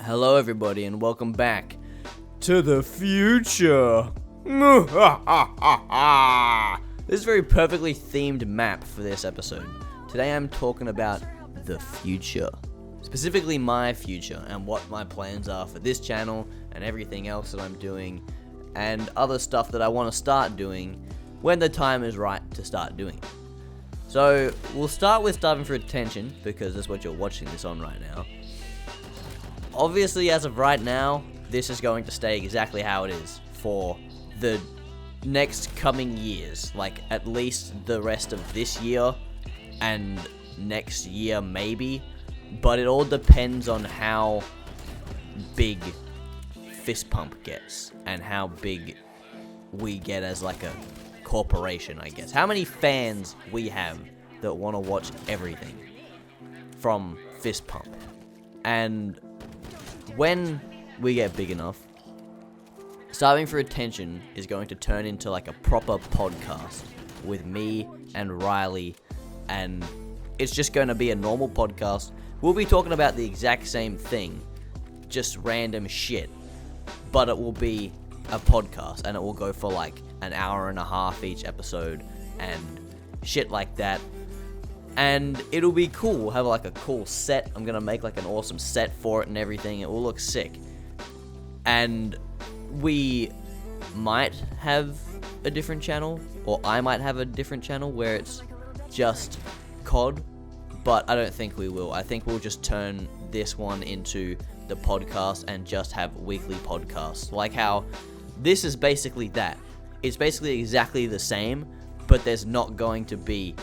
Hello everybody and welcome back to the future. This is a very perfectly themed map for this episode. Today I'm talking about the future. Specifically my future and what my plans are for this channel and everything else that I'm doing and other stuff that I want to start doing when the time is right to start doing it. So we'll start with Starving for Attention because that's what you're watching this on right now. Obviously, as of right now, this is going to stay exactly how it is for the next coming years. Like, at least the rest of this year and next year, maybe. But it all depends on how big Fist Pump gets and how big we get as, like, a corporation, I guess. How many fans we have that want to watch everything from Fist Pump. And when we get big enough, Starving for Attention is going to turn into like a proper podcast with me and Riley, and it's just going to be a normal podcast. We'll be talking about the exact same thing, just random shit, but it will be a podcast, and it will go for like an hour and a half each episode, and shit like that. And it'll be cool. We'll have like a cool set. I'm gonna make like an awesome set for it and everything. It will look sick. And we might have a different channel, or I might have a different channel where it's just COD, but I don't think we will. I think we'll just turn this one into the podcast and just have weekly podcasts. Like how this is basically that. It's basically exactly the same, but there's not going to be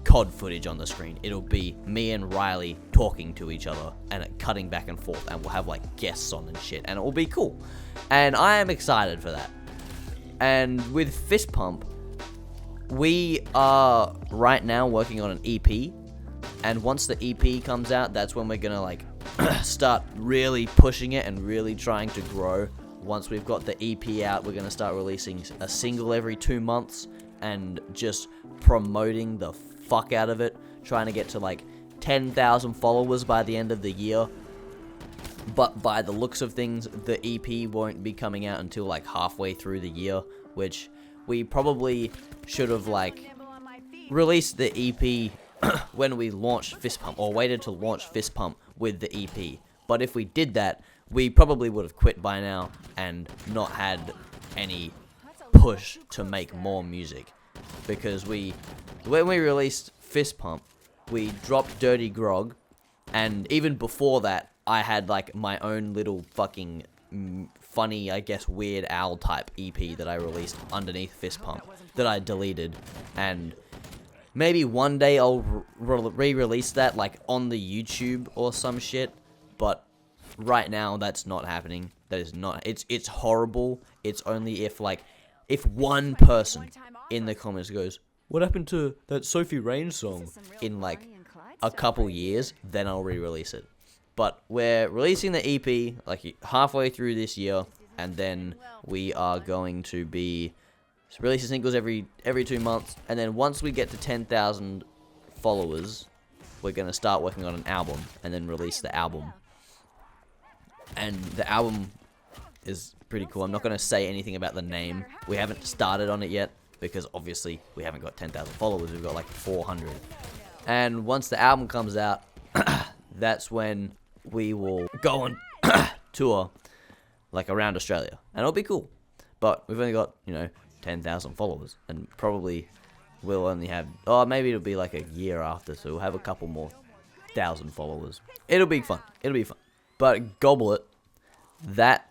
COD footage on the screen. It'll be me and Riley talking to each other and cutting back and forth, and we'll have like guests on and shit, and it will be cool. And I am excited for that. And with Fist Pump, we are right now working on an EP, and once the EP comes out, that's when we're gonna like start really pushing it and really trying to grow. Once we've got the EP out, we're gonna start releasing a single every 2 months and just promoting the fuck out of it, trying to get to like 10,000 followers by the end of the year. But by the looks of things, the EP won't be coming out until like halfway through the year, which we probably should have like released the EP when we launched Fist Pump, or waited to launch Fist Pump with the EP. But if we did that, we probably would have quit by now and not had any push to make more music. Because when we released Fist Pump, we dropped Dirty Grog, and even before that, I had like my own little fucking funny, I guess, Weird Owl type EP that I released underneath Fist Pump that I deleted, and maybe one day I'll re-release that like on the YouTube or some shit, but right now that's not happening. That is not, it's horrible. It's only if one person in the comments goes, "What happened to that Sophie Rain song?" in like a couple years, then I'll re-release it. But we're releasing the EP like halfway through this year, and then we are going to be releasing singles every 2 months, and then once we get to 10,000 followers, we're going to start working on an album and then release the album. And the album is pretty cool. I'm not going to say anything about the name. We haven't started on it yet, because obviously we haven't got 10,000 followers. We've got like 400. And once the album comes out, that's when we will go on tour like around Australia, and it'll be cool. But we've only got 10,000 followers, and probably we'll only have, maybe it'll be like a year after, so we'll have a couple more thousand followers. It'll be fun. But Goblet, that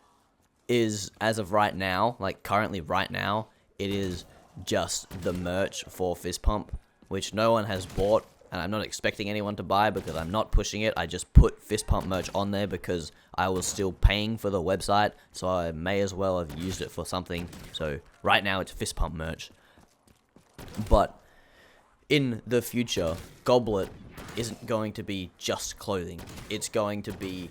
is, as of right now, like currently right now, it is just the merch for Fist Pump, which no one has bought, and I'm not expecting anyone to buy because I'm not pushing it. I just put Fist Pump merch on there because I was still paying for the website, so I may as well have used it for something. So right now it's Fist Pump merch. But in the future, Goblet isn't going to be just clothing. It's going to be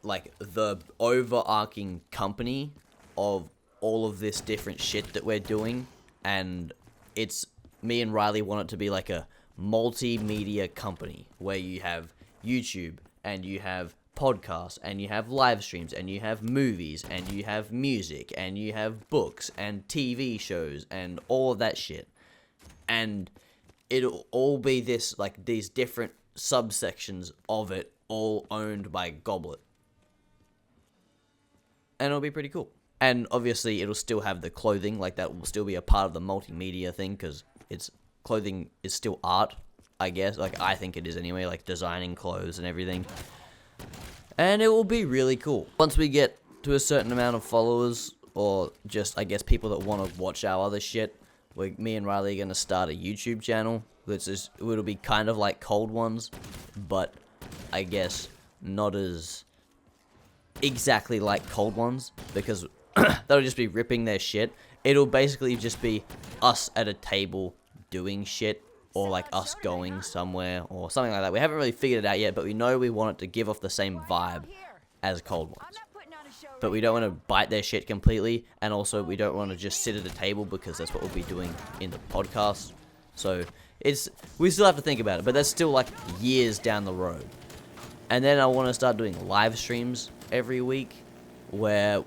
like the overarching company of all of this different shit that we're doing, and it's me and Riley want it to be like a multimedia company where you have YouTube and you have podcasts, and you have live streams, and you have movies, and you have music, and you have books, and TV shows, and all of that shit. And it'll all be this, like, these different subsections of it, all owned by Goblet. And it'll be pretty cool. And obviously, it'll still have the clothing, like, that will still be a part of the multimedia thing, because clothing is still art, I guess. Like, I think it is anyway, like, designing clothes and everything. And it will be really cool. Once we get to a certain amount of followers, or just, I guess, people that want to watch our other shit, me and Riley are going to start a YouTube channel. It'll be kind of like Cold Ones, but I guess not as exactly like Cold Ones, because that'll just be ripping their shit. It'll basically just be us at a table doing shit, or like us going somewhere, or something like that. We haven't really figured it out yet, but we know we want it to give off the same vibe as Cold Ones. But we don't want to bite their shit completely, and also we don't want to just sit at a table, because that's what we'll be doing in the podcast. So we still have to think about it, but that's still like years down the road. And then I want to start doing live streams every week, where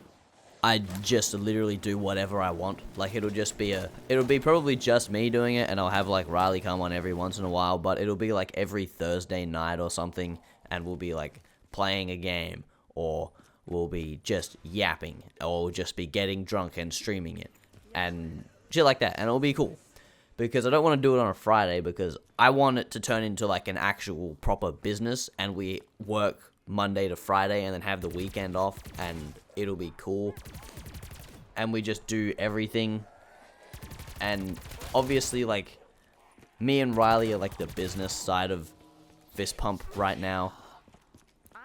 I just literally do whatever I want. Like, it'll be probably just me doing it, and I'll have like Riley come on every once in a while, but it'll be like every Thursday night or something, and we'll be like playing a game, or we'll be just yapping, or we'll just be getting drunk and streaming it, and shit like that, and it'll be cool. Because I don't want to do it on a Friday, because I want it to turn into like an actual proper business, and we work Monday to Friday and then have the weekend off, and it'll be cool. And we just do everything. And obviously, like, me and Riley are like the business side of Fist Pump right now.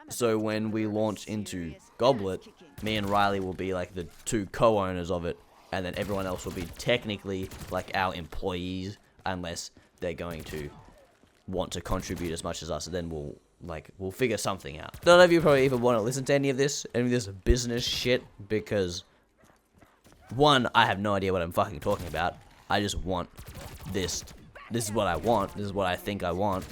So when we launch into Goblet, me and Riley will be like the two co-owners of it, and then everyone else will be technically like our employees, unless they're going to want to contribute as much as us. And then we'll figure something out. None of you probably even want to listen to any of this business shit, because one, I have no idea what I'm fucking talking about. I just want this. This is what I want. This is what I think I want.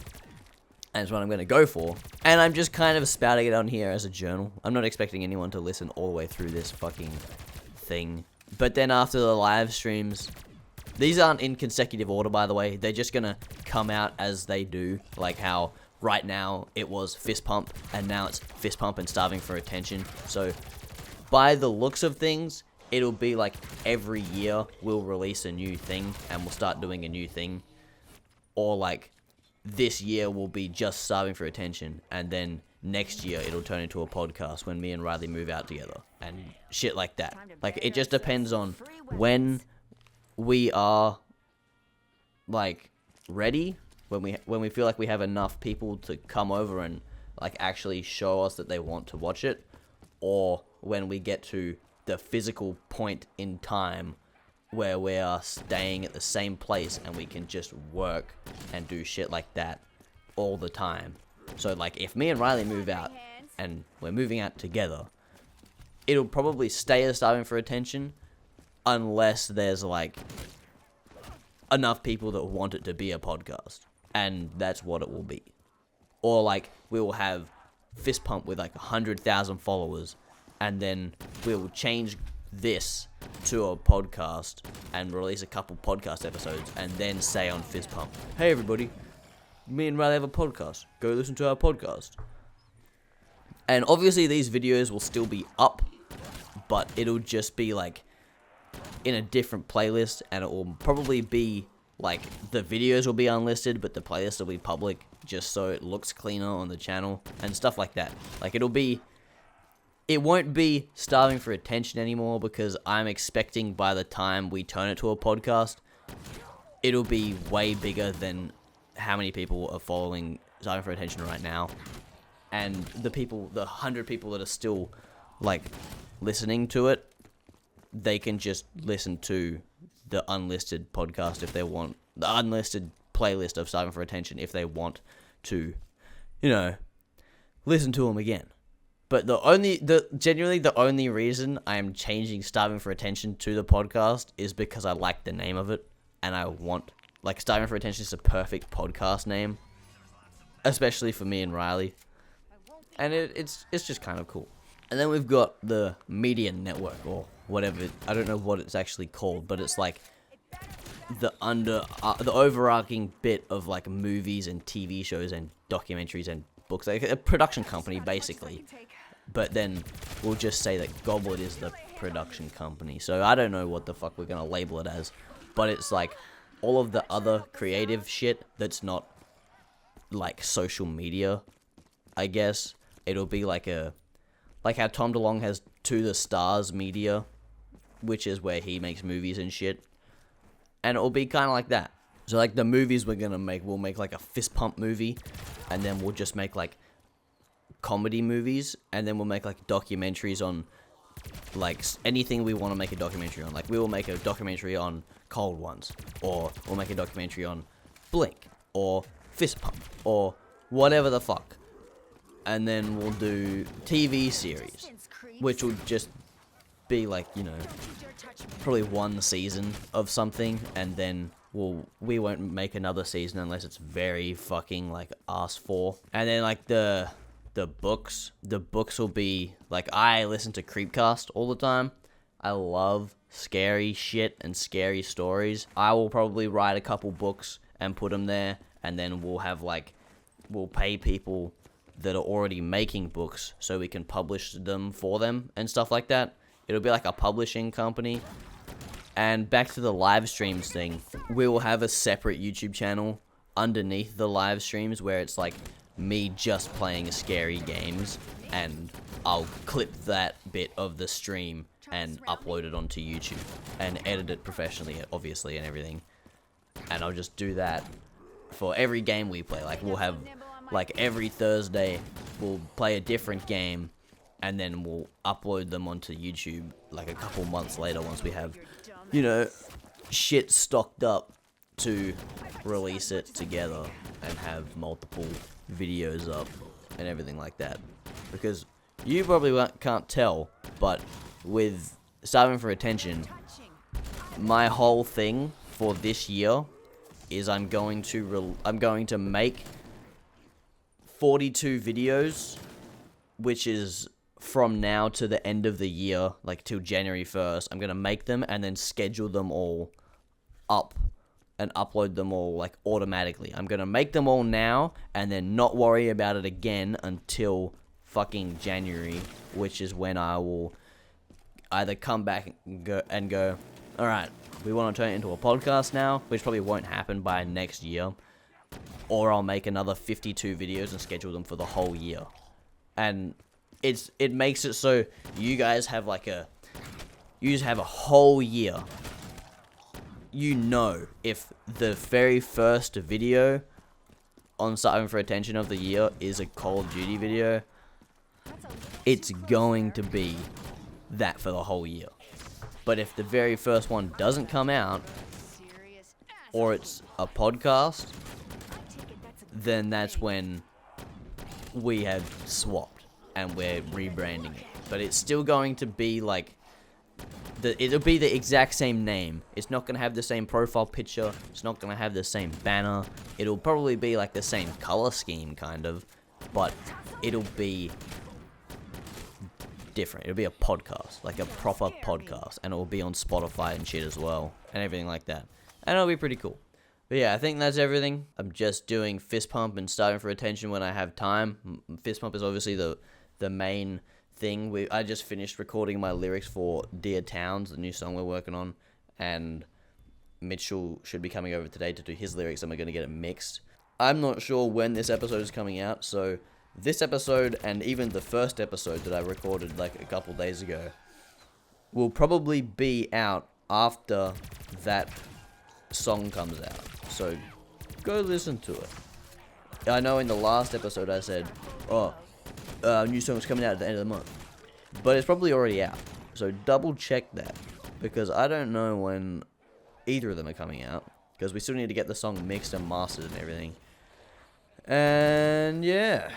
And it's what I'm going to go for. And I'm just kind of spouting it on here as a journal. I'm not expecting anyone to listen all the way through this fucking thing. But then after the live streams, these aren't in consecutive order, by the way. They're just going to come out as they do. Like how right now it was Fist Pump, and now it's Fist Pump and Starving for Attention. So by the looks of things, it'll be like every year we'll release a new thing, and we'll start doing a new thing. Or like this year will be just Starving for Attention, and then next year it'll turn into a podcast when me and Riley move out together, and shit like that. Like, it just depends on when we are like ready, when we feel like we have enough people to come over and like actually show us that they want to watch it, or when we get to the physical point in time where we are staying at the same place and we can just work and do shit like that all the time. So like, if me and Riley move out and we're moving out together, it'll probably stay as Starving for Attention, unless there's like enough people that want it to be a podcast, and that's what it will be. Or like, we will have Fist Pump with like 100,000 followers, and then we'll change this to a podcast and release a couple podcast episodes, and then say on Fist Pump, hey everybody, me and Riley have a podcast, go listen to our podcast. And obviously these videos will still be up, but it'll just be like in a different playlist, and it will probably be like, the videos will be unlisted, but the playlist will be public, just so it looks cleaner on the channel and stuff like that. Like, it won't be Starving for Attention anymore, because I'm expecting by the time we turn it to a podcast, it'll be way bigger than how many people are following Starving for Attention right now. And the 100 people that are still like listening to it, they can just listen to the unlisted podcast if they want, the unlisted playlist of Starving for Attention if they want to, listen to them again. But genuinely the only reason I am changing Starving for Attention to the podcast is because I like the name of it, and I want, like, Starving for Attention is a perfect podcast name, especially for me and Riley. and it's just kind of cool. And then we've got the media network, or whatever. I don't know what it's actually called, but it's like the overarching bit of like movies and TV shows and documentaries and books, like a production company basically. But then we'll just say that Goblet is the production company. So I don't know what the fuck we're gonna label it as, but it's like all of the other creative shit that's not like social media, I guess. It'll be like how Tom DeLonge has To the Stars Media, which is where he makes movies and shit. And it'll be kind of like that. So like the movies we'll make like a fist pump movie, and then we'll just make like comedy movies, and then we'll make like documentaries on like anything we want to make a documentary on. Like we will make a documentary on Cold Ones, or we'll make a documentary on Blink, or Fist Pump, or whatever the fuck. And then we'll do TV series, which will just be like, you know, probably one season of something, and then we won't make another season unless it's very fucking like asked for. And then like the books will be like, I listen to Creepcast all the time. I love scary shit and scary stories. I will probably write a couple books and put them there, and then we'll pay people that are already making books so we can publish them for them and stuff like that. It'll be like a publishing company. And back to the live streams thing, we will have a separate YouTube channel underneath the live streams where it's like me just playing scary games, and I'll clip that bit of the stream and upload it onto YouTube and edit it professionally, obviously, and everything. And I'll just do that for every game we play. Like we'll have like every Thursday we'll play a different game, and then we'll upload them onto YouTube like a couple months later once we have, you know, shit stocked up to release it together and have multiple videos up and everything like that. Because you probably can't tell, but with Starving for Attention, my whole thing for this year is I'm going to make 42 videos, which is from now to the end of the year, like till January 1st. I'm going to make them and then schedule them all up and upload them all like automatically. I'm going to make them all now and then not worry about it again until fucking January, which is when I will either come back and go, all right, we want to turn it into a podcast now, which probably won't happen by next year, or I'll make another 52 videos and schedule them for the whole year. And it makes it so you guys have a whole year. You know, if the very first video on Starving for Attention of the year is a Call of Duty video, it's going to be that for the whole year. But if the very first one doesn't come out, or it's a podcast, then that's when we have swapped and we're rebranding it. But it's still going to be like, it'll be the exact same name. It's not going to have the same profile picture. It's not going to have the same banner. It'll probably be like the same color scheme, kind of. But it'll be different. It'll be a podcast, like a proper podcast. And it'll be on Spotify and shit as well. And everything like that. And it'll be pretty cool. But yeah, I think that's everything. I'm just doing Fist Pump and Starving for Attention when I have time. Fist Pump is obviously the main thing. I just finished recording my lyrics for Dear Towns, the new song we're working on, and Mitchell should be coming over today to do his lyrics, and we're going to get it mixed. I'm not sure when this episode is coming out, so this episode and even the first episode that I recorded like a couple days ago will probably be out after that song comes out, so go listen to it. I know in the last episode I said, new song's coming out at the end of the month, but it's probably already out, so double check that, because I don't know when either of them are coming out, because we still need to get the song mixed and mastered and everything. And yeah,